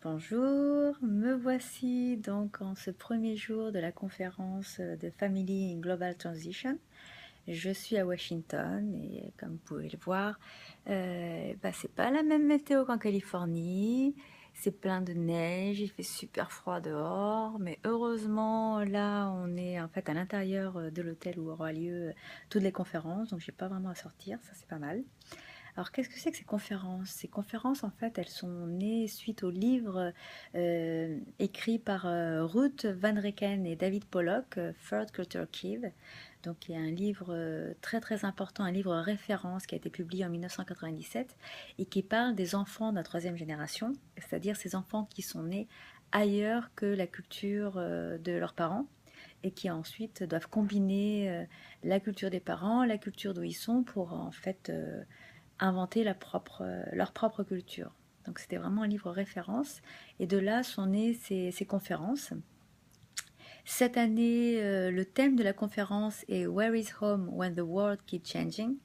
Bonjour, me voici donc en ce premier jour de la conférence de Family in Global Transition. Je suis à Washington et comme vous pouvez le voir, c'est pas la même météo qu'en Californie. C'est plein de neige, il fait super froid dehors, mais heureusement là on est en fait à l'intérieur de l'hôtel où aura lieu toutes les conférences, donc j'ai pas vraiment à sortir, ça c'est pas mal. Alors, qu'est-ce que c'est que ces conférences? Ces conférences, en fait, elles sont nées suite au livre écrit par Ruth Van Reken et David Pollock, Third Culture Kid. Donc, il y a un livre très très important, un livre référence qui a été publié en 1997 et qui parle des enfants de la troisième génération, c'est-à-dire ces enfants qui sont nés ailleurs que la culture de leurs parents et qui ensuite doivent combiner la culture des parents, la culture d'où ils sont pour en fait inventer leur propre culture. Donc c'était vraiment un livre référence et de là sont nées ces conférences. Cette année, le thème de la conférence est Where is home when the world keeps changing?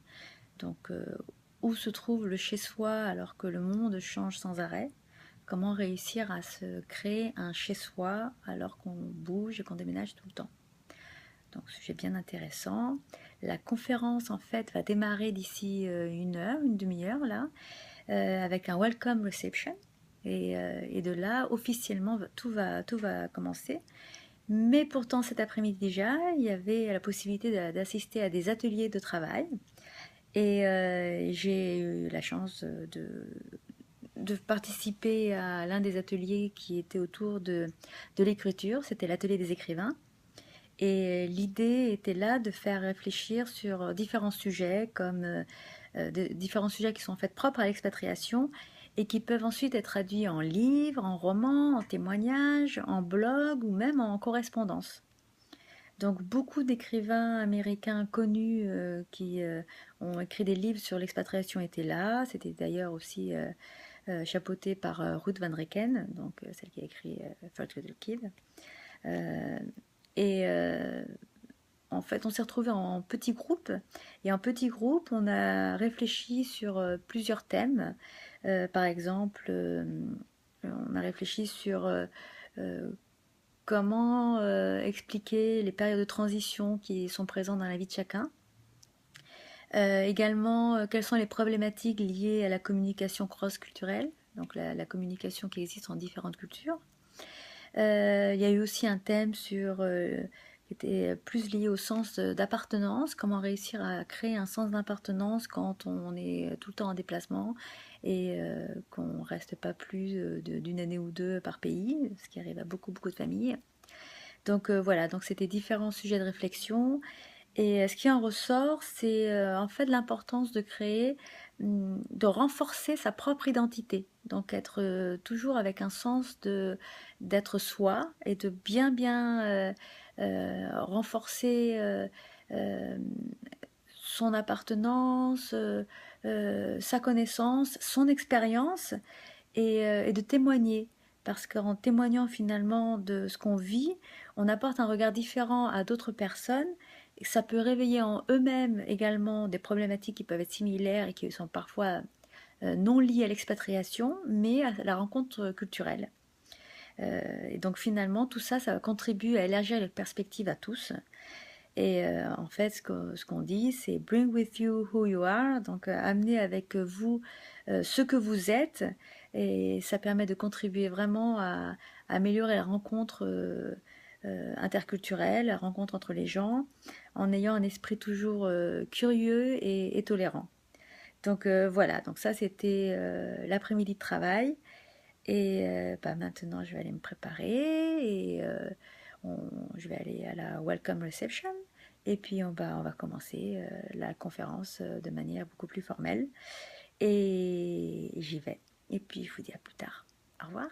Donc où se trouve le chez-soi alors que le monde change sans arrêt? Comment réussir à se créer un chez-soi alors qu'on bouge et qu'on déménage tout le temps? Donc sujet bien intéressant. La conférence en fait va démarrer d'ici une heure, une demi-heure là, avec un welcome reception. Et de là, officiellement, tout va commencer. Mais pourtant, cet après-midi déjà, il y avait la possibilité d'assister à des ateliers de travail. Et j'ai eu la chance de participer à l'un des ateliers qui était autour de l'écriture. C'était l'atelier des écrivains. Et l'idée était là de faire réfléchir sur différents sujets, comme différents sujets qui sont en fait propres à l'expatriation et qui peuvent ensuite être traduits en livres, en romans, en témoignages, en blogs ou même en correspondance. Donc beaucoup d'écrivains américains connus qui ont écrit des livres sur l'expatriation étaient là. C'était d'ailleurs aussi chapeauté par Ruth Van Reken, donc celle qui a écrit First Little Kid. Euh, et en fait, on s'est retrouvés en petits groupes. Et en petits groupes, on a réfléchi sur plusieurs thèmes. Par exemple, on a réfléchi sur euh, comment expliquer les périodes de transition qui sont présentes dans la vie de chacun. Également, quelles sont les problématiques liées à la communication cross-culturelle, donc la communication qui existe en différentes cultures. Il y a eu aussi un thème qui était plus lié au sens d'appartenance, comment réussir à créer un sens d'appartenance quand on est tout le temps en déplacement et qu'on ne reste pas plus d'une année ou deux par pays, ce qui arrive à beaucoup de familles. Donc voilà, donc c'était différents sujets de réflexion. Et ce qui en ressort, c'est en fait l'importance de créer, de renforcer sa propre identité. Donc être toujours avec un sens d'être soi et de bien renforcer euh, son appartenance, sa connaissance, son expérience et de témoigner. Parce qu'en témoignant finalement de ce qu'on vit, on apporte un regard différent à d'autres personnes. Et ça peut réveiller en eux-mêmes également des problématiques qui peuvent être similaires et qui sont parfois non liées à l'expatriation, mais à la rencontre culturelle. Et donc finalement, tout ça, ça contribue à élargir les perspectives à tous. Et en fait, ce qu'on dit, c'est bring with you who you are, donc amener avec vous ce que vous êtes, et ça permet de contribuer vraiment à améliorer la rencontre interculturelle, la rencontre entre les gens, en ayant un esprit toujours curieux et tolérant. Donc voilà, donc ça c'était l'après-midi de travail. Et maintenant, je vais aller me préparer et je vais aller à la welcome reception. Et puis, on va commencer la conférence de manière beaucoup plus formelle. Et j'y vais. Et puis, je vous dis à plus tard. Au revoir.